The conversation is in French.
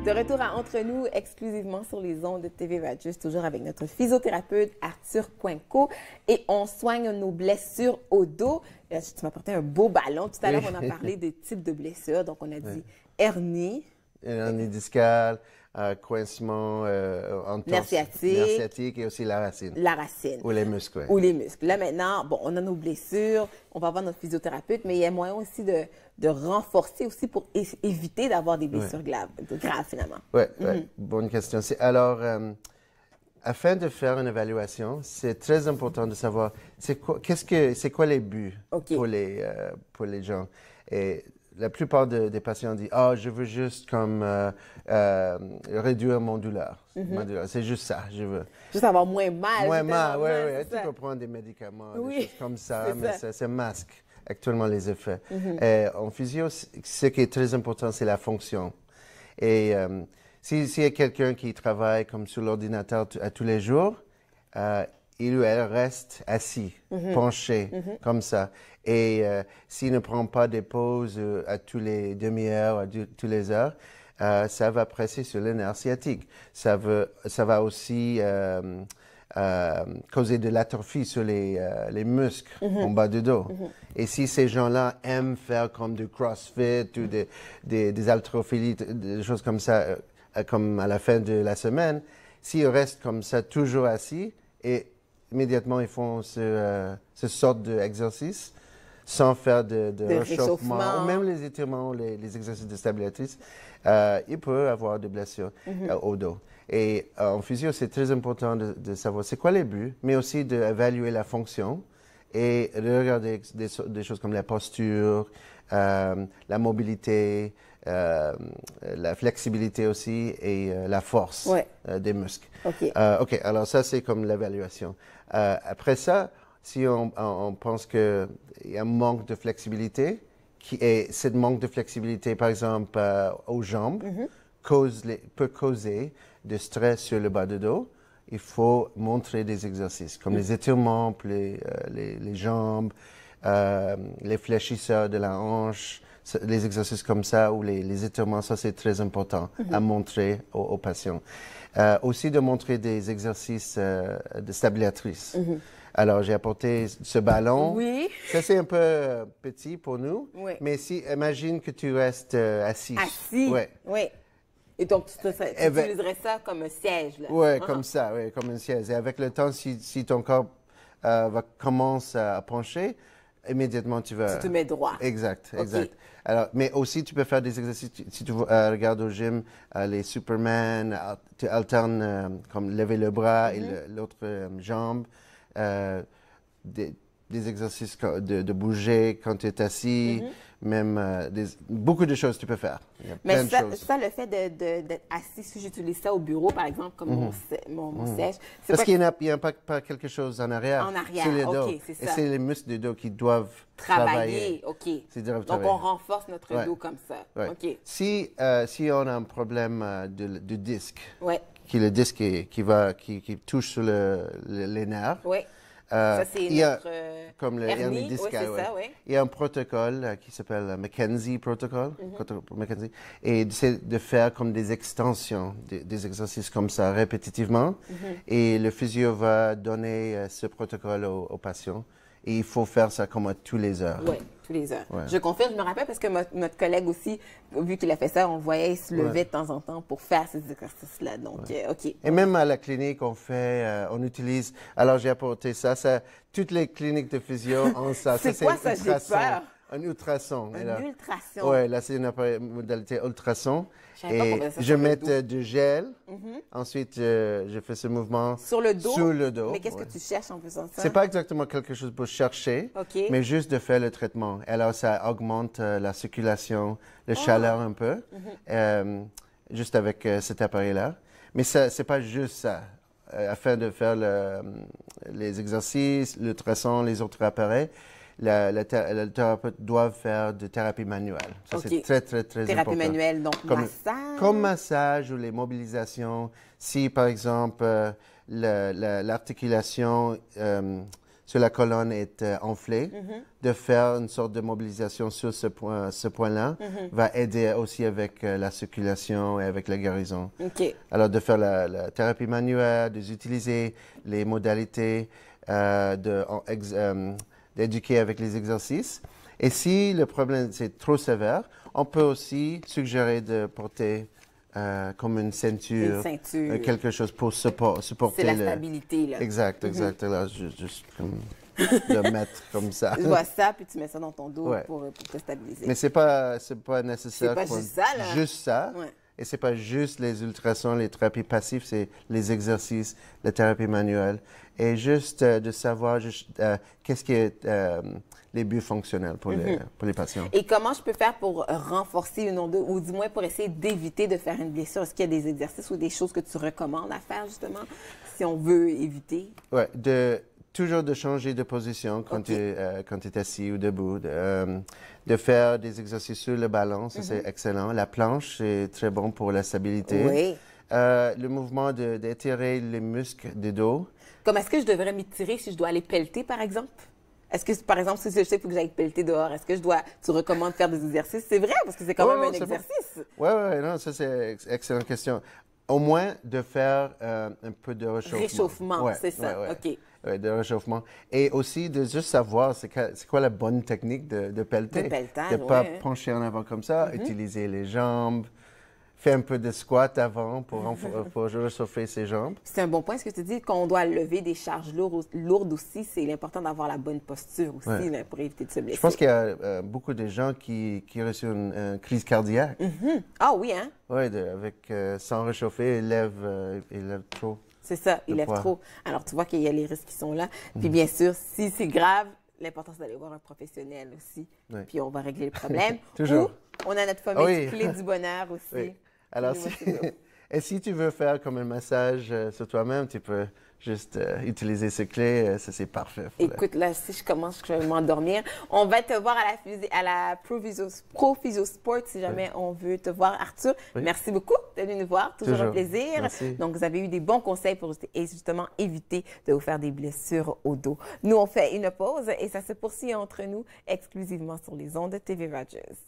De retour à Entre nous, exclusivement sur les ondes de TV Radius, toujours avec notre physiothérapeute Arthur Coinco. Et on soigne nos blessures au dos. Tu m'as apporté un beau ballon. Tout à l'heure, on a parlé des types de blessures. Donc, on a dit hernie. Hernie discale, coincement Nerf sciatique et aussi la racine. La racine. Ou les muscles. Ou les muscles. Là, maintenant, bon, on a nos blessures, on va voir notre physiothérapeute, mais il y a moyen aussi de renforcer aussi pour éviter d'avoir des blessures graves, finalement. Oui, bonne question. Alors, afin de faire une évaluation, c'est très important de savoir c'est quoi les buts pour les gens. Et la plupart des patients disent « Ah, je veux juste comme réduire mon douleur. C'est juste ça, je veux. » Juste avoir moins mal. Moins mal, oui. Tu peux prendre des médicaments, des choses comme ça, mais ça masque actuellement les effets. En physio, ce qui est très important, c'est la fonction. Et s'il y a quelqu'un qui travaille comme sur l'ordinateur à tous les jours, il ou elle reste assis, penché, comme ça. Et s'il ne prend pas des pauses à tous les demi-heures, à toutes les heures, ça va presser sur le nerf sciatique. Ça va aussi causer de l'atrophie sur les muscles en bas du dos. Et si ces gens-là aiment faire comme du crossfit ou des haltérophilie, des choses comme ça, comme à la fin de la semaine, s'ils restent comme ça toujours assis et immédiatement ils font ce sorte d'exercice sans faire de réchauffement, ou même les étirements, les exercices de stabilisatrice, ils peuvent avoir des blessures au dos. Et en physio, c'est très important de savoir c'est quoi les buts, mais aussi d'évaluer la fonction et de regarder des choses comme la posture, la mobilité, la flexibilité aussi et la force des muscles. OK, alors ça, c'est comme l'évaluation. Après ça, si on pense qu'il y a un manque de flexibilité, et ce manque de flexibilité, par exemple, aux jambes, peut causer de stress sur le bas du dos, il faut montrer des exercices, comme les étirements pour les jambes, les fléchisseurs de la hanche, les exercices comme ça, ou les étirements, ça c'est très important à montrer aux patients. Aussi de montrer des exercices de stabilisatrice. Alors, j'ai apporté ce ballon. Oui. Ça, c'est un peu petit pour nous. Oui. Mais imagine que tu restes assis. Assis? Oui. Et donc, tu utiliserais ça comme un siège, là? Oui, comme ça, comme un siège. Et avec le temps, si ton corps commence à pencher, immédiatement, tu vas... Tu te mets droit. Exact. Alors, mais aussi, tu peux faire des exercices. Si tu regardes au gym, les Superman, tu alternes comme lever le bras et l'autre jambe. Des exercices de bouger quand tu es assis, même beaucoup de choses tu peux faire. Mais ça, le fait d'être assis, si j'utilise ça au bureau, par exemple, comme mon siège... Parce qu'il n'y a pas quelque chose en arrière. En arrière, sur le dos. OK, c'est ça. Et c'est les muscles du dos qui doivent travailler. OK. Donc, on renforce notre dos comme ça. OK. Si on a un problème de disque, qui est le disque qui touche sur les nerfs, ça, c'est notre comme le hernie discale. Il y a un protocole qui s'appelle McKenzie Protocol, McKenzie, et c'est de faire comme des extensions, des exercices comme ça répétitivement. Et le physio va donner ce protocole aux patients. Et il faut faire ça comme à tous les heures. Oui, tous les heures. Je confirme, je me rappelle parce que notre collègue aussi, vu qu'il a fait ça, on le voyait se lever de temps en temps pour faire ces exercices-là. Donc, OK. Et même à la clinique, on utilise... Alors, j'ai apporté ça. Toutes les cliniques de physio ont ça. C'est quoi ça, j'ai peur? Un ultrason. Un ultrason? Oui, là, c'est une modalité ultrason. Et je mets du gel. Ensuite, je fais ce mouvement sur le dos. Sur le dos. Mais qu'est-ce que tu cherches en faisant ça? C'est pas exactement quelque chose pour chercher, mais juste de faire le traitement. Alors, ça augmente la circulation, la chaleur un peu, juste avec cet appareil-là. Mais c'est pas juste ça. Afin de faire les exercices, l'ultrason, les autres appareils, le thérapeute doit faire de thérapie manuelle. Ça, c'est très, très, très important. Thérapie manuelle, donc massage? Comme massage ou les mobilisations. Si, par exemple, l'articulation sur la colonne est enflée, de faire une sorte de mobilisation sur ce point-là va aider aussi avec la circulation et avec la guérison. OK. Alors, de faire la thérapie manuelle, d'utiliser les modalités, d'éduquer avec les exercices. Et si le problème c'est trop sévère, on peut aussi suggérer de porter comme une ceinture, quelque chose pour supporter. C'est la stabilité, là. Exact. Là, juste comme le mettre comme ça. Je vois ça, puis tu mets ça dans ton dos pour te stabiliser. Mais c'est pas nécessaire. C'est pas juste ça, là. Juste ça. Ouais. Et c'est pas juste les ultrasons, les thérapies passives, c'est les exercices, la thérapie manuelle. Et juste de savoir qu'est-ce qui est les buts fonctionnels pour les patients. Et comment je peux faire pour renforcer une onde, ou du moins pour essayer d'éviter de faire une blessure? Est-ce qu'il y a des exercices ou des choses que tu recommandes à faire, justement, si on veut éviter? Oui, toujours de changer de position quand tu es assis ou debout, de faire des exercices sur le ballon, ça c'est excellent. La planche, c'est très bon pour la stabilité. Oui. Le mouvement d'étirer les muscles du dos. Comme est-ce que je devrais m'étirer si je dois aller pelleter, par exemple? Est-ce que, par exemple, si je sais qu'il faut que j'aille pelleter dehors, est-ce que tu recommandes faire des exercices? C'est vrai, parce que c'est quand même un exercice. Oui, non, ça c'est une excellente question. Au moins de faire un peu de réchauffement. Réchauffement, c'est ça, OK. Oui, de réchauffement. Et aussi de juste savoir c'est quoi la bonne technique de pelleter. De pelletage, de ne pas pencher en avant comme ça, utiliser les jambes. Fais un peu de squat avant pour réchauffer ses jambes. C'est un bon point, ce que tu dis, qu'on doit lever des charges lourdes aussi. C'est important d'avoir la bonne posture aussi là, pour éviter de se blesser. Je pense qu'il y a beaucoup de gens qui ont reçu une crise cardiaque. Ah oui, hein? Oui, sans réchauffer, ils lèvent trop. C'est ça, ils lèvent trop. Alors, tu vois qu'il y a les risques qui sont là. Puis bien sûr, si c'est grave, l'important, c'est d'aller voir un professionnel aussi. Puis on va régler le problème. Toujours. Ou on a notre fameuse clé du bonheur aussi. Oui. Alors, si tu veux faire comme un massage sur toi-même, tu peux juste utiliser ces clés. Ça, c'est parfait. Écoute, là, si je commence, je vais m'endormir. On va te voir à la Prophysio Sport si jamais on veut te voir. Arthur, merci beaucoup d'être venu nous voir. Toujours un plaisir. Merci. Donc, vous avez eu des bons conseils pour justement éviter de vous faire des blessures au dos. Nous, on fait une pause et ça se poursuit entre nous exclusivement sur les ondes de TV Rogers.